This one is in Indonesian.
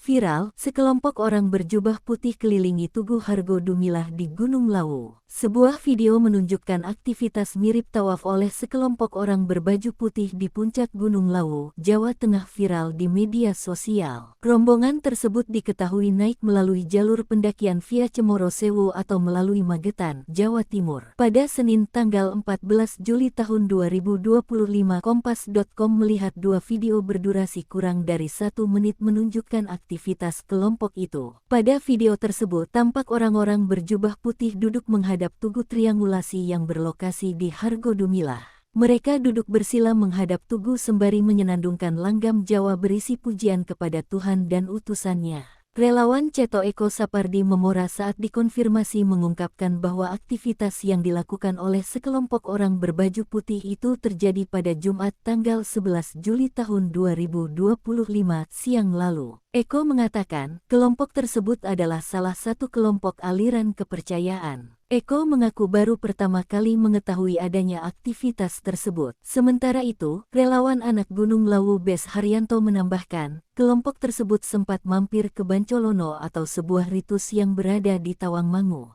Viral, sekelompok orang berjubah putih kelilingi Tugu Hargo Dumilah di Gunung Lawu. Sebuah video menunjukkan aktivitas mirip tawaf oleh sekelompok orang berbaju putih di puncak Gunung Lawu, Jawa Tengah viral di media sosial. Rombongan tersebut diketahui naik melalui jalur pendakian via Cemoro Sewu atau melalui Magetan, Jawa Timur. Pada Senin tanggal 14 Juli tahun 2025, Kompas.com melihat dua video berdurasi kurang dari 1 menit menunjukkan aktivitas kelompok itu. Pada video tersebut tampak orang-orang berjubah putih duduk menghadap tugu triangulasi yang berlokasi di Hargo Dumilah. Mereka duduk bersila menghadap tugu sembari menyenandungkan langgam Jawa berisi pujian kepada Tuhan dan utusannya. Relawan Ceto Eko Sapardi Memora saat dikonfirmasi mengungkapkan bahwa aktivitas yang dilakukan oleh sekelompok orang berbaju putih itu terjadi pada Jumat tanggal 11 Juli tahun 2025 siang lalu. Eko mengatakan, kelompok tersebut adalah salah satu kelompok aliran kepercayaan. Eko mengaku baru pertama kali mengetahui adanya aktivitas tersebut. Sementara itu, relawan anak Gunung Lawu Bes Haryanto menambahkan, kelompok tersebut sempat mampir ke Bancolono atau sebuah ritus yang berada di Tawangmangu.